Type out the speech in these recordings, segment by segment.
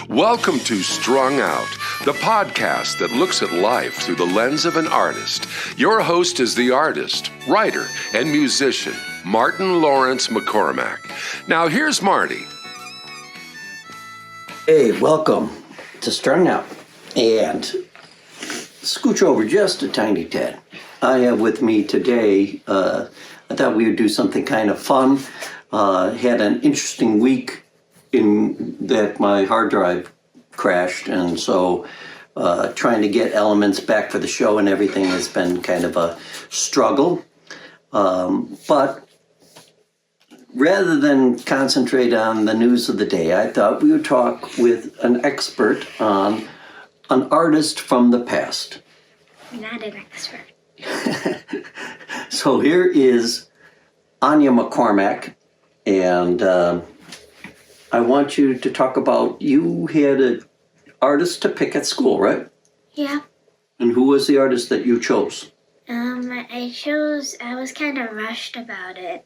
Welcome to Strung Out, the podcast that looks at life through the lens of an artist. Your host is the artist, writer, and musician, Martin Lawrence McCormack. Now here's Marty. Hey, welcome to Strung Out. And scooch over just a tiny tad. I have with me today, I thought we would do something kind of fun. Had an interesting week in that my hard drive crashed, and so trying to get elements back for the show and everything has been kind of a struggle. But rather than concentrate on the news of the day, I thought we would talk with an expert on an artist from the past. I'm not an expert. So here is Aine McCormack, and I want you to talk about, you had an artist to pick at school, right? Yeah. And who was the artist that you chose? I was kind of rushed about it.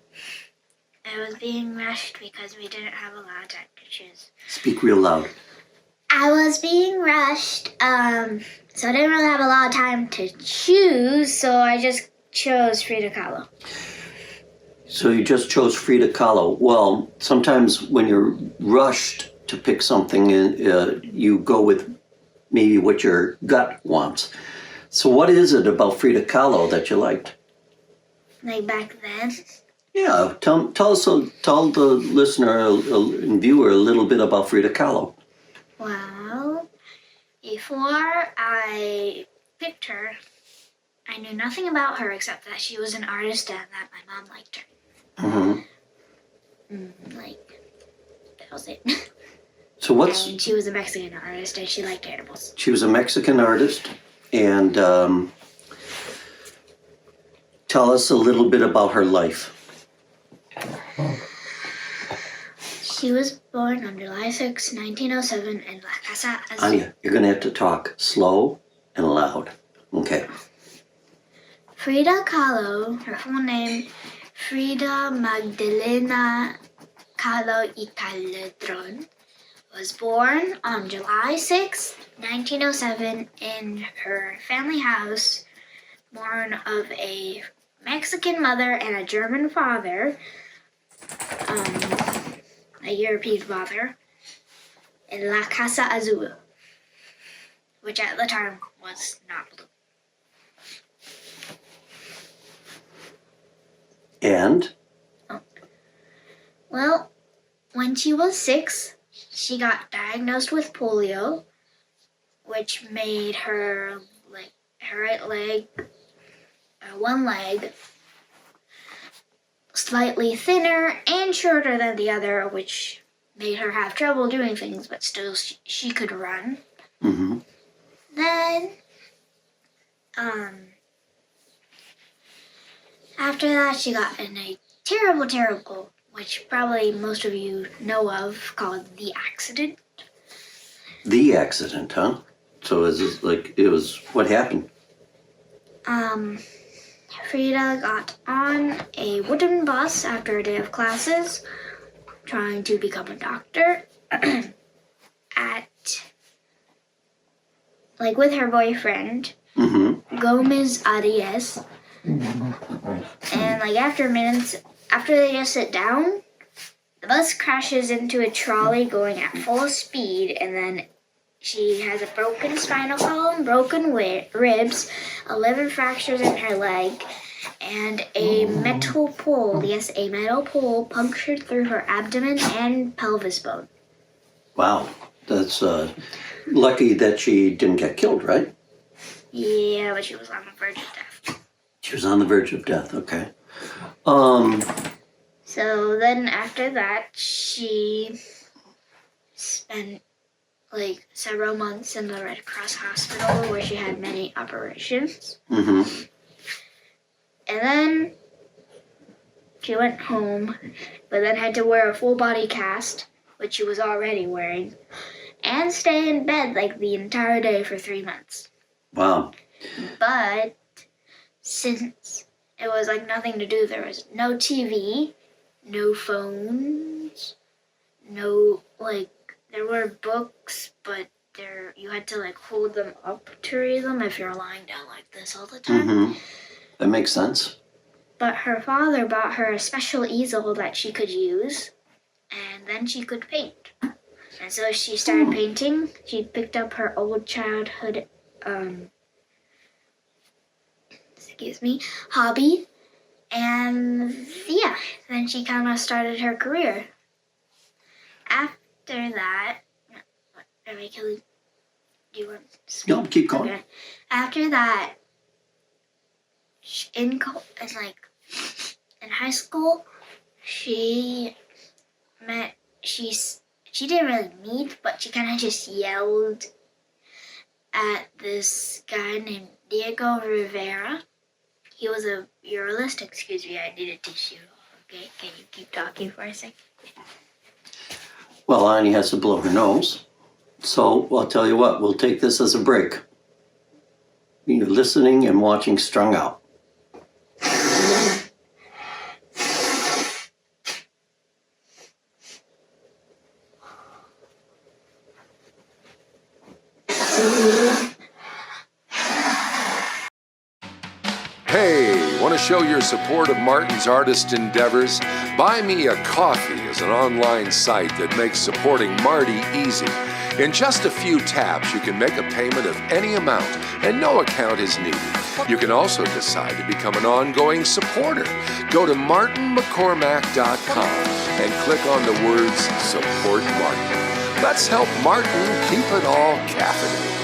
I was being rushed because we didn't have a lot of time to choose. Speak real loud. I was being rushed, so I didn't really have a lot of time to choose, so I just chose Frida Kahlo. So you just chose Frida Kahlo. Well, sometimes when you're rushed to pick something, you go with maybe what your gut wants. So what is it about Frida Kahlo that you liked? Like back then? Yeah, tell the listener and viewer a little bit about Frida Kahlo. Well, before I picked her, I knew nothing about her except that she was an artist and that my mom liked her. That was it. So And she was a Mexican artist and she liked animals. She was a Mexican artist, and tell us a little bit about her life. She was born on July 6, 1907 in La Casa Azul. Anya, you're going to have to talk slow and loud. Okay. Frida Kahlo, her full name, Frida Magdalena Kahlo y Calderon, was born on July 6, 1907 in her family house, born of a Mexican mother and a German father, a European father, in La Casa Azul, which at the time was not blue. And? Well, when she was 6, she got diagnosed with polio, which made her right leg, one leg, slightly thinner and shorter than the other, which made her have trouble doing things, but still she could run. Mm-hmm. Then, after that, she got in a terrible, which probably most of you know of, called the accident. The accident, huh? So it was what happened? Frida got on a wooden bus after a day of classes, trying to become a doctor, with her boyfriend, Gomez Arias. And after they just sit down, the bus crashes into a trolley going at full speed, and then she has a broken spinal column, broken ribs, 11 fractures in her leg, and a metal pole punctured through her abdomen and pelvis bone. Wow. That's lucky that she didn't get killed, right? Yeah, but she was on the verge of death. She was on the verge of death, okay. So then after that, she spent several months in the Red Cross hospital where she had many operations. Mm-hmm. And then she went home, but then had to wear a full body cast, which she was already wearing, and stay in bed the entire day for 3 months. Wow. But since it was nothing to do, there was no TV, no phones, no there were books, but you had to like hold them up to read them if you're lying down like this all the time. Mm-hmm. That makes sense. But her father bought her a special easel that she could use, and then she could paint. And so she started painting. She picked up her old childhood, hobby. And yeah, then she kind of started her career. After that, do you want to speak? No, keep going. Okay. After that, in high school, she didn't really meet, but she kind of just yelled at this guy named Diego Rivera. He was a muralist. Excuse me, I need a tissue. Okay, can you keep talking for a second? Well, Aine has to blow her nose. So I'll tell you what, we'll take this as a break. You're listening and watching Strung Out. Hey, want to show your support of Martin's artist endeavors? Buy Me a Coffee is an online site that makes supporting Marty easy. In just a few taps, you can make a payment of any amount, and no account is needed. You can also decide to become an ongoing supporter. Go to martinmccormack.com and click on the words Support Martin. Let's help Martin keep it all caffeinated.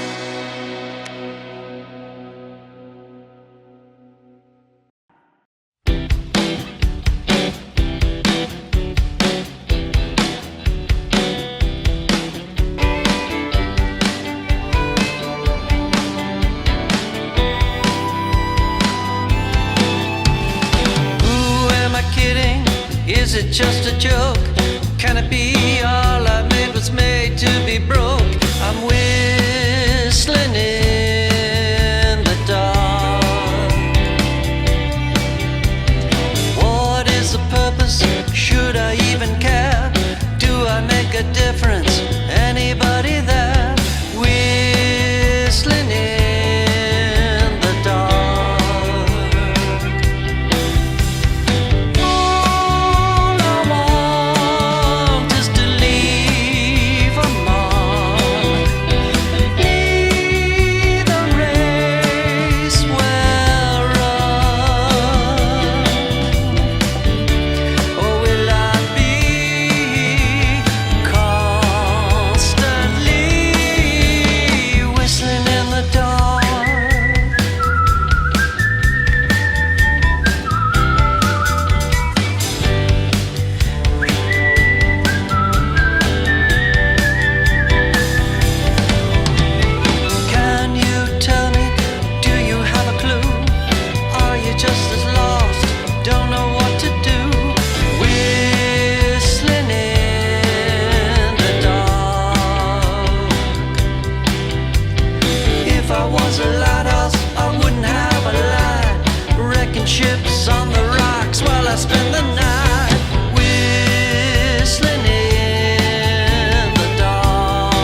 Is it just a joke? Can it be all I made was made to be broke? I'm whistling in the dark. What is the purpose? Should I even care? Do I make a difference? Anybody there? Whistling in the dark. Ships on the rocks while I spend the night whistling in the dark.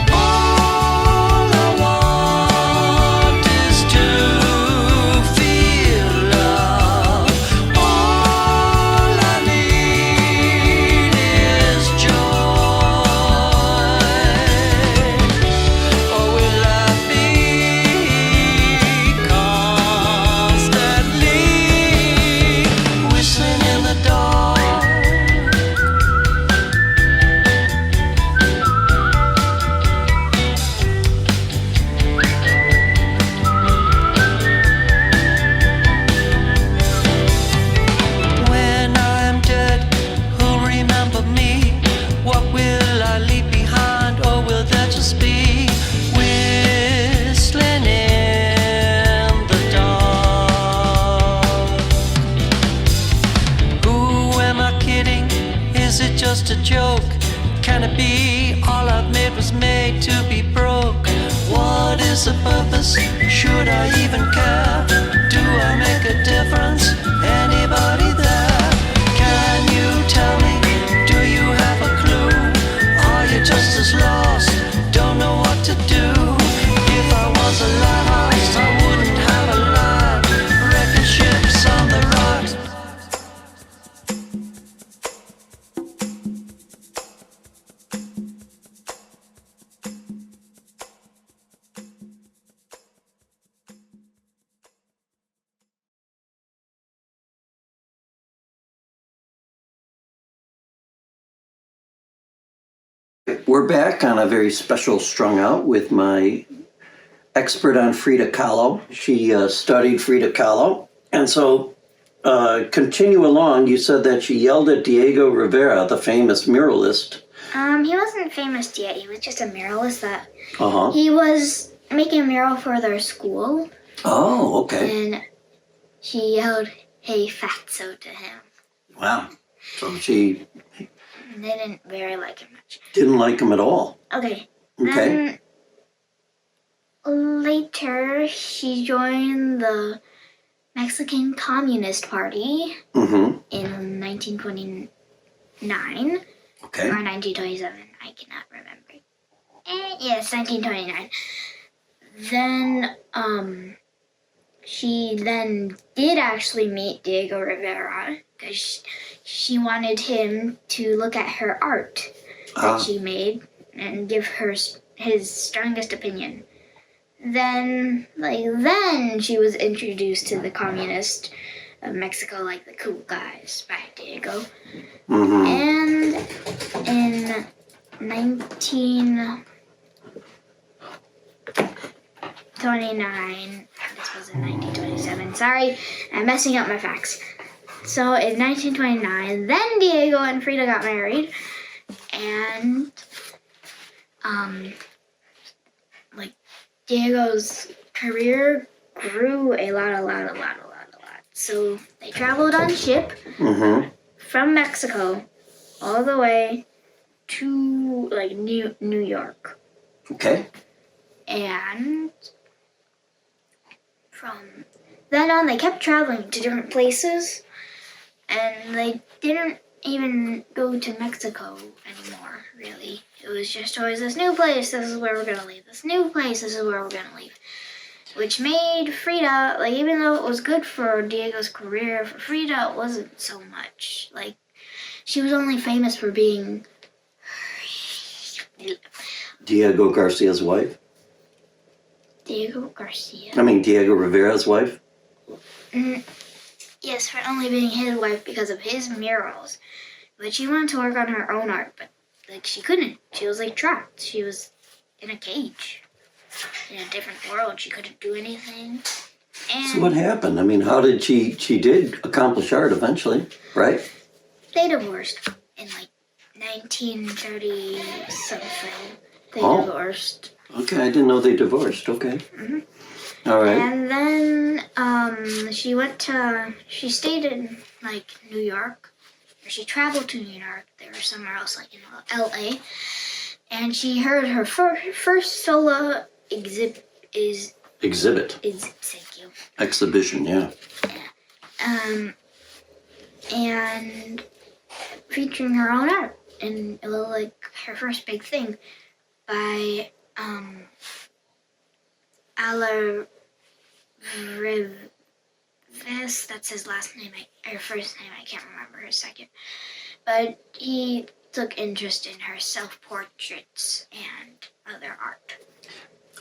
All I want is to feel love. All I need is joy. Or will I be whistling in the dark? When I'm dead, who'll remember me? What will I leave behind, or will there just be whistling in the dark? Who am I kidding? Is it just a joke? Can it be all I've made was made to be broke? What is the purpose? Should I even care? Do I make a difference? Anybody there? Can you tell me? Do We're back on a very special Strung Out with my expert on Frida Kahlo. She studied Frida Kahlo. And so, continue along. You said that she yelled at Diego Rivera, the famous muralist. He wasn't famous yet. He was just a muralist that Uh-huh. he was making a mural for their school. Oh, okay. And she yelled, "Hey, fatso," to him. Wow. So she And they didn't very like him much. didn't like him at all. Okay. Okay. Then later, she joined the Mexican Communist Party Mm-hmm. in 1929 Okay. or 1927. I cannot remember. Yes, 1929. Then, she then did actually meet Diego Rivera because she wanted him to look at her art that she made and give her his strongest opinion. Then she was introduced to the communist of Mexico, like the cool guys, by Diego. Mm-hmm. And in 1929, this was in 1927. Sorry, I'm messing up my facts. So in 1929, then Diego and Frida got married, and Diego's career grew a lot. So they traveled on ship Mm-hmm. from Mexico all the way to New York. Okay. And from then on, they kept traveling to different places, and they didn't even go to Mexico anymore, really. It was just always this new place, this is where we're gonna leave. This new place, this is where we're gonna leave. Which made Frida, even though it was good for Diego's career, for Frida, it wasn't so much. She was only famous for being Diego Garcia's wife. Diego Garcia. Diego Rivera's wife. Yes, for only being his wife because of his murals. But she wanted to work on her own art, but she couldn't. She was trapped. She was in a cage. In a different world. She couldn't do anything. And So what happened? How did she did accomplish art eventually, right? they divorced in 1930 something. They Oh. divorced. Okay, I didn't know they divorced. Okay. Mhm. All right. And then she stayed in New York, or she traveled to New York. They were somewhere else, LA. And she heard her first solo exhibit. Thank you. Exhibition, yeah. And featuring her own art, and it was her first big thing by Ala Rives. That's his last name, or first name. I can't remember his second. But he took interest in her self-portraits and other art.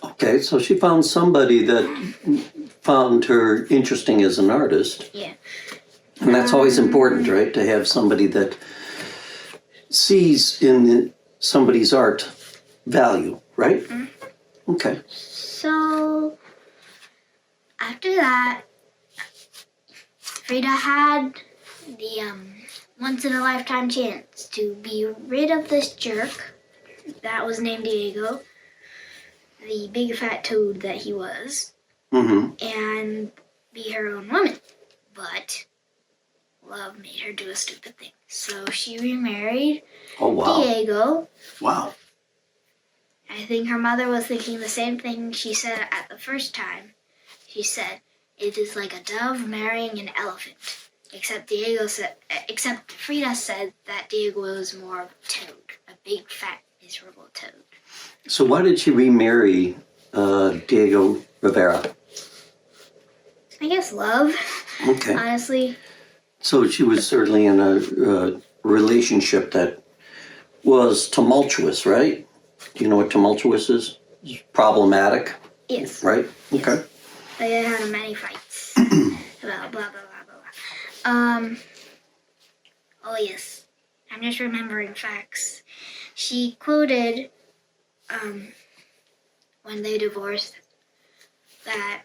Okay, so she found somebody that found her interesting as an artist. Yeah. And that's always important, right? To have somebody that sees in somebody's art value, right? Mm-hmm. Okay. So, after that, Frida had the once-in-a-lifetime chance to be rid of this jerk that was named Diego, the big fat toad that he was, and be her own woman. But love made her do a stupid thing. So she remarried Diego. Wow. I think her mother was thinking the same thing she said at the first time. She said, "It is like a dove marrying an elephant." Except Frida said that Diego was more of a toad, a big, fat, miserable toad. So why did she remarry Diego Rivera? I guess love. Okay. Honestly. So she was certainly in a relationship that was tumultuous, right? Do you know what tumultuous is? Problematic, Yes. right? Yes. Okay. They had many fights. blah, blah, blah, blah, blah. Oh, yes. I'm just remembering facts. she quoted when they divorced that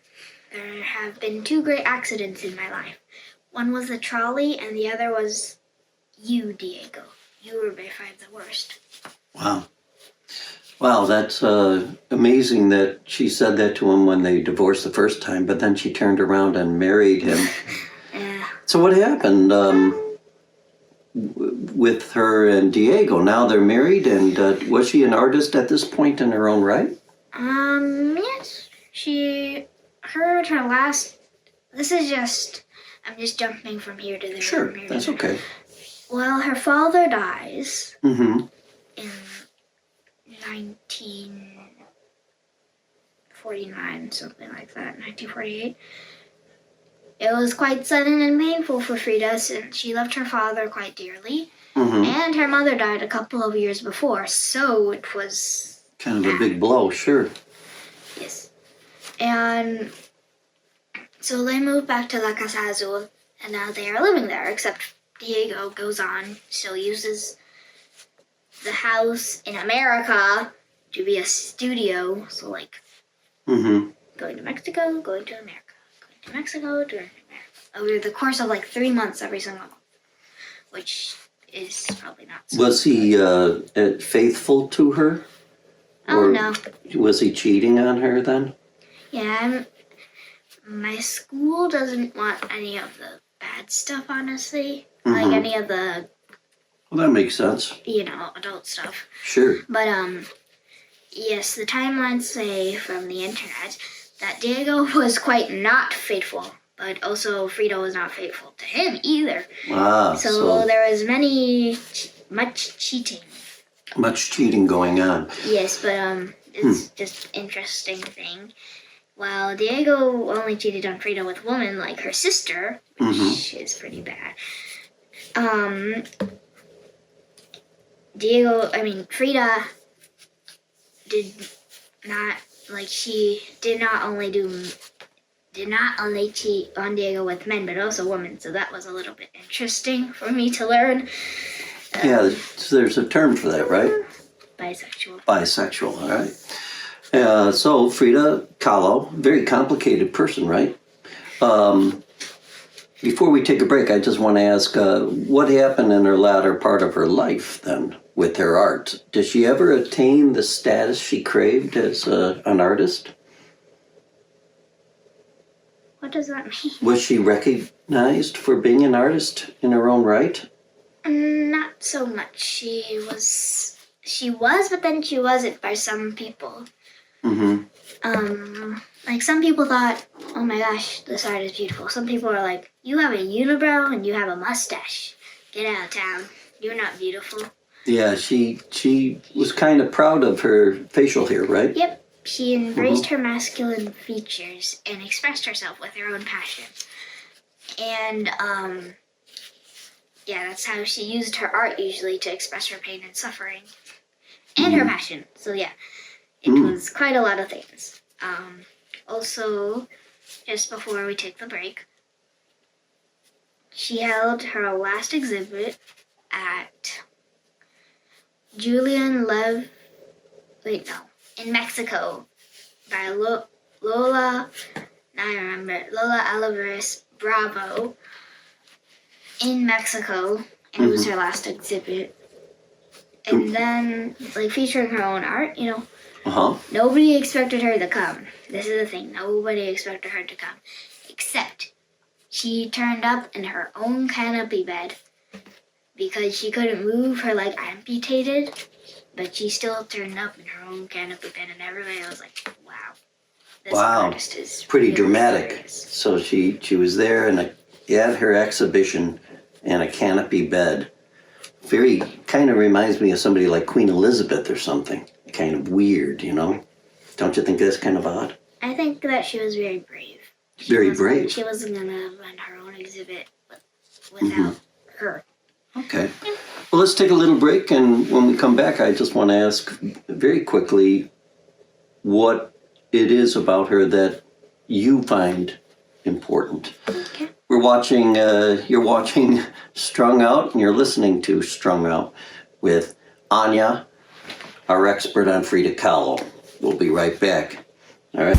there have been 2 great accidents in my life. One was the trolley, and the other was you, Diego. You were by far the worst. Wow. Wow, that's amazing that she said that to him when they divorced the first time, but then she turned around and married him. Yeah. So what happened with her and Diego? Now they're married, and was she an artist at this point in her own right? Yes. She heard her last... This is just... I'm just jumping from here to there. Sure, that's okay. Well, her father dies Mm-hmm. in 1949, something like that, 1948. It was quite sudden and painful for Frida since she loved her father quite dearly. Mm-hmm. And her mother died a couple of years before, so it was... Kind of a big blow, sure. Yes. And so they moved back to La Casa Azul, and now they are living there, except Diego goes on, still uses the house in America to be a studio. So, like, Mm-hmm. going to Mexico, going to America, going to Mexico, to America. Over the course of, like, 3 months every single month, which is probably not so Was he faithful to her? Oh, Or no. was he cheating on her then? Yeah, my school doesn't want any of the bad stuff, honestly. Like, Mhm. any of the, Well, that makes sense. adult stuff. Sure. But, yes, the timelines say from the internet that Diego was quite not faithful, but also Frida was not faithful to him either. Ah, So there was much cheating. Much cheating going on. Yes, but, it's just interesting thing. While Diego only cheated on Frida with women like her sister, which is pretty bad. Frida did not, she did not only cheat on Diego with men, but also women, so that was a little bit interesting for me to learn. Yeah, there's a term for that, right? Bisexual. Bisexual, all right. So Frida Kahlo, very complicated person, right? Before we take a break, I just want to ask, what happened in her latter part of her life then with her art? Did she ever attain the status she craved as an artist? What does that mean? Was she recognized for being an artist in her own right? Not so much. She was, but then she wasn't by some people. Mm-hmm. Some people thought, oh my gosh, this art is beautiful. Some people are like, you have a unibrow and you have a mustache. Get out of town. You're not beautiful. Yeah, she was kind of proud of her facial hair, right? Yep. She embraced her masculine features and expressed herself with her own passion. And, yeah, that's how she used her art usually to express her pain and suffering. And her passion. So, yeah, it was quite a lot of things. Also, just before we take the break, she held her last exhibit at in Mexico by Lola Alvarez Bravo in Mexico, and it was her last exhibit. And then, featuring her own art, nobody expected her to come. This is the thing, nobody expected her to come. Except, she turned up in her own canopy bed because she couldn't move, her leg amputated, but she still turned up in her own canopy bed, and everybody was like, wow, this artist is pretty really dramatic. serious. So she was there at her exhibition in a canopy bed. Very kind of reminds me of somebody like Queen Elizabeth or something. Kind of weird, Don't you think that's kind of odd? I think that she was very brave. Very brave. She wasn't going to run her own exhibit without her. Okay. Well, let's take a little break, and when we come back, I just want to ask very quickly what it is about her that you find important. Okay. You're watching Strung Out, and you're listening to Strung Out with Anya our expert on Frida Kahlo. We'll be right back. All right.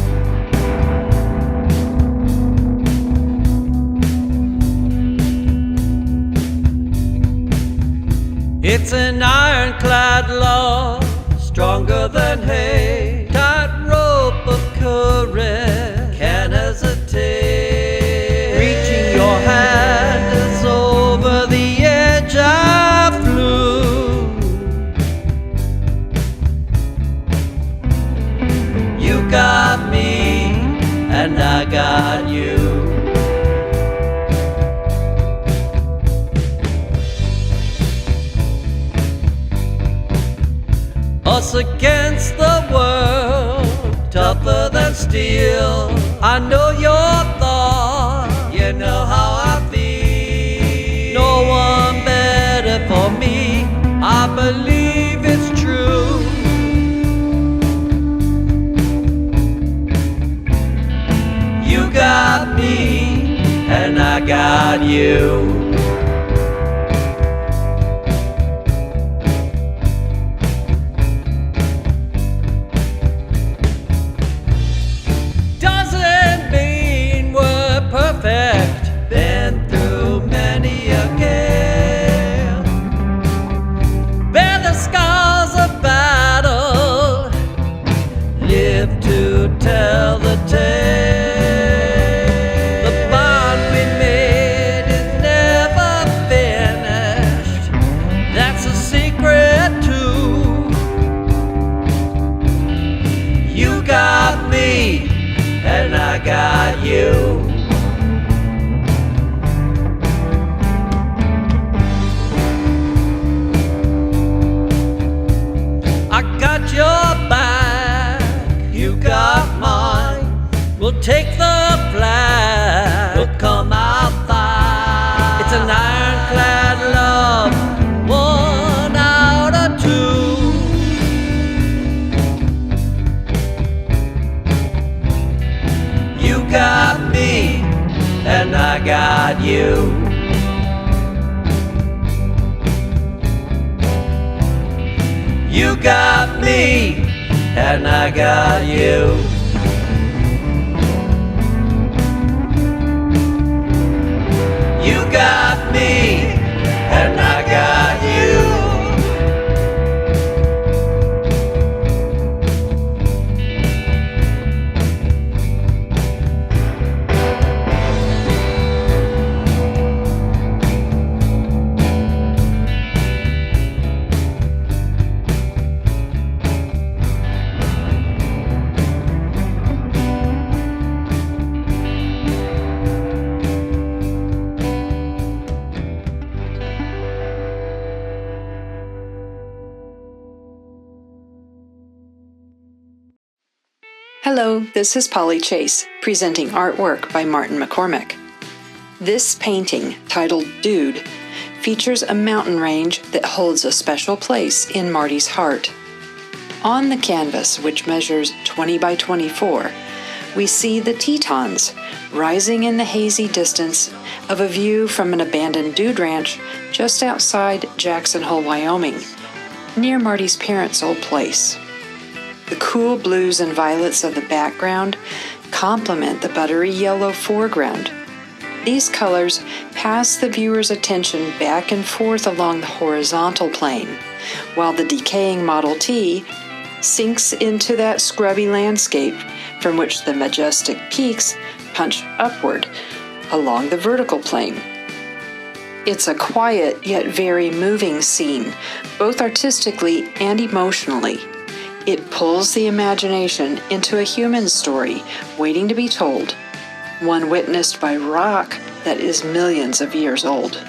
It's an ironclad love, stronger than hay. Tight rope of courage, can't hesitate. Reaching your hand as over the edge I flew. You got me, and I got you. Us against the world, tougher than steel. I know your thought, you know how I feel. No one better for me, I believe it's true. You got me, and I got you. Been through many a gale, bear the scars of battle, live to tell the tale. The bond we made is never finished, that's a secret too. You got me, and I got you. Your back, you got mine. We'll take the flag, we'll come out fine. It's an ironclad love, 1 out of 2. You got me, and I got you. You got me, and I got you. You got me, and I got you. Hello, this is Polly Chase, presenting artwork by Martin McCormick. This painting, titled Dude, features a mountain range that holds a special place in Marty's heart. On the canvas, which measures 20 by 24, we see the Tetons rising in the hazy distance of a view from an abandoned dude ranch just outside Jackson Hole, Wyoming, near Marty's parents' old place. The cool blues and violets of the background complement the buttery yellow foreground. These colors pass the viewer's attention back and forth along the horizontal plane, while the decaying Model T sinks into that scrubby landscape from which the majestic peaks punch upward along the vertical plane. It's a quiet yet very moving scene, both artistically and emotionally. It pulls the imagination into a human story waiting to be told, one witnessed by rock that is millions of years old.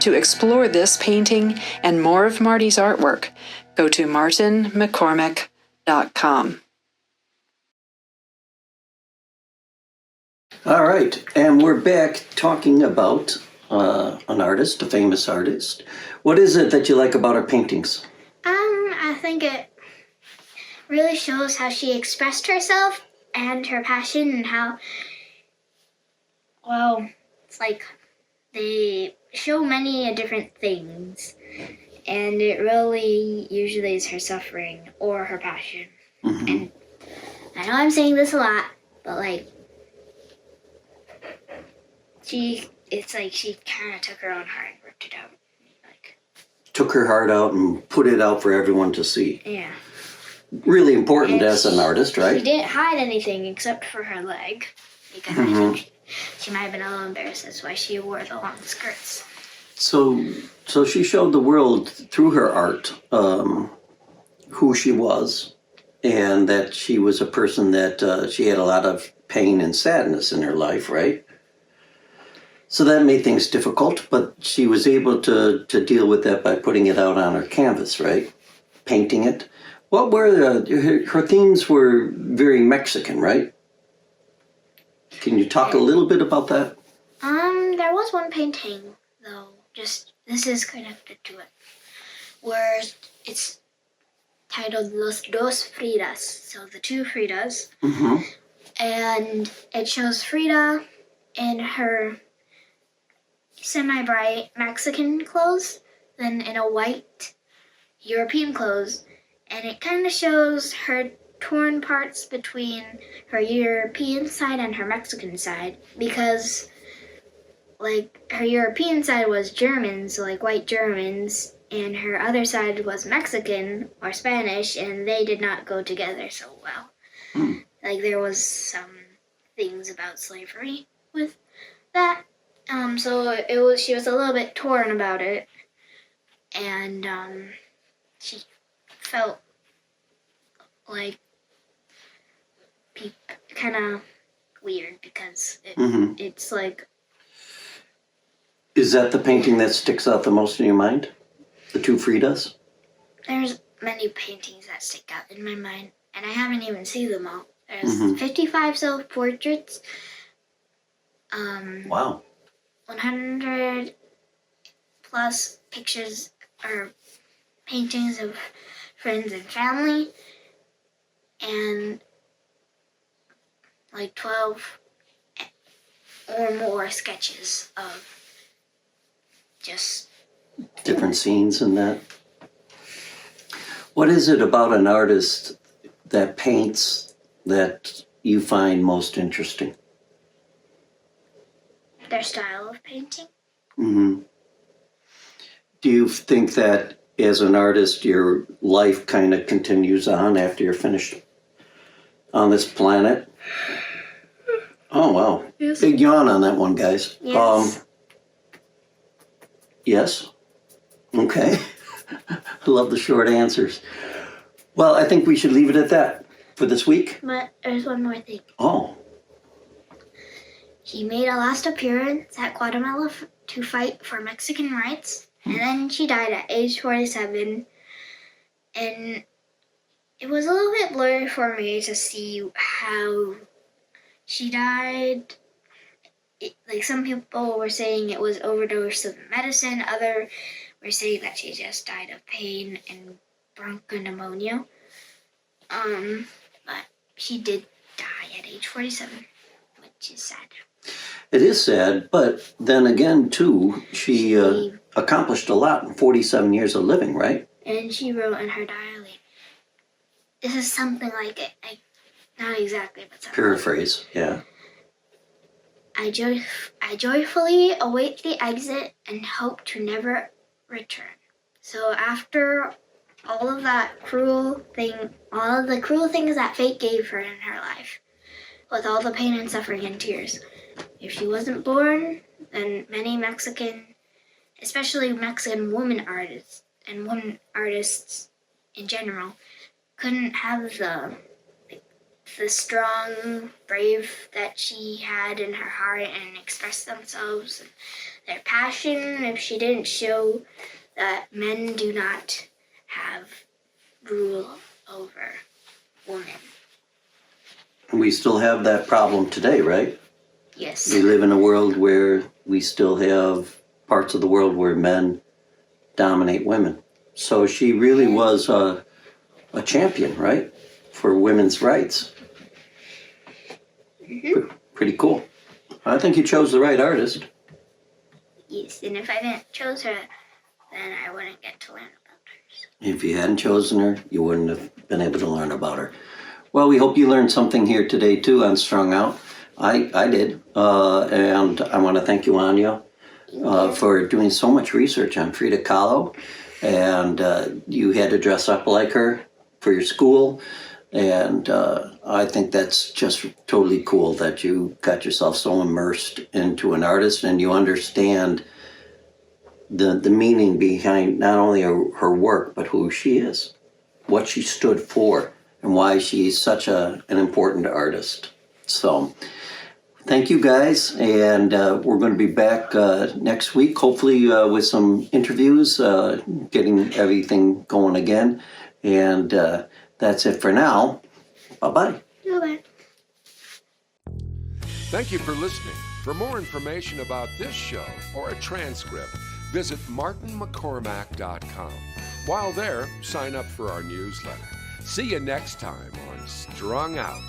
To explore this painting and more of Marty's artwork, go to martinmccormick.com. All right, and we're back talking about an artist, a famous artist. What is it that you like about her paintings? I think it really shows how she expressed herself and her passion, and how, well, it's like they show many different things. And it really usually is her suffering or her passion. And I know I'm saying this a lot, but like, it's like she kind of took her own heart and ripped it out. Like, Took her heart out and put it out for everyone to see. yeah. Really important And as an artist, right? She didn't hide anything except for her leg. Because I think she might have been a little embarrassed. That's why she wore the long skirts. So she showed the world through her art who she was, and that she was a person that she had a lot of pain and sadness in her life, right? So that made things difficult, but she was able to deal with that by putting it out on her canvas, right? Painting it. What were her themes were very Mexican, right? Can you talk a little bit about that? There was one painting, though, this is connected to it, where it's titled Los Dos Fridas, so the two Fridas. And it shows Frida in her semi-bright Mexican clothes, then in a white European clothes, and it kind of shows her torn parts between her European side and her Mexican side, because like her European side was Germans, so like white Germans, and her other side was Mexican or Spanish, and they did not go together so well. Like there was some things about slavery with that. So she was a little bit torn about it, and she felt like kind of weird because it's like. Is that the painting that sticks out the most in your mind? The two Fridas? There's many paintings that stick out in my mind, and I haven't even seen them all. There's 55 self-portraits. Wow. 100 plus pictures or paintings of friends and family, and like 12 or more sketches of just different scenes and that. What is it about an artist that paints that you find most interesting? their style of painting. Do you think that as an artist, your life kind of continues on after you're finished on this planet? Oh, wow. Yes. Big yawn on that one, guys. Yes. Yes? Okay. I love the short answers. Well, I think we should leave it at that for this week. But there's one more thing. Oh, She made a last appearance at Guatemala to fight for Mexican rights, and then she died at age 47. And it was a little bit blurry for me to see how she died. Like some people were saying it was overdose of medicine, other were saying that she just died of pain and bronchopneumonia. But she did die at age 47, which is sad. it is sad, but then again, too, she accomplished a lot in 47 years of living, right? And she wrote in her diary, this is something like it. Not exactly, but something. Paraphrase, yeah. I joyfully await the exit and hope to never return. So after all of that cruel thing, all of the cruel things that fate gave her in her life, with all the pain and suffering and tears, if she wasn't born, then many Mexican, especially Mexican women artists and women artists in general, couldn't have the strong, brave that she had in her heart and express themselves and their passion if she didn't show that men do not have rule over women. We still have that problem today, right? Yes. We live in a world where we still have parts of the world where men dominate women. So she really was a champion, right? For women's rights. Pretty cool. I think you chose the right artist. Yes, and if I didn't chose her, then I wouldn't get to learn about hers. If you hadn't chosen her, you wouldn't have been able to learn about her. Well, we hope you learned something here today, too, on Strung Out. I did. And I want to thank you, Anya, for doing so much research on Frida Kahlo. And you had to dress up like her for your school. And I think that's just totally cool that you got yourself so immersed into an artist and you understand the meaning behind not only her work, but who she is, what she stood for, and why she's such an important artist. So thank you, guys. And we're going to be back next week, hopefully with some interviews, getting everything going again. And that's it for now. Bye-bye. Bye-bye. Thank you for listening. For more information about this show or a transcript, visit martinmccormack.com. While there, sign up for our newsletter. See you next time on Strung Out.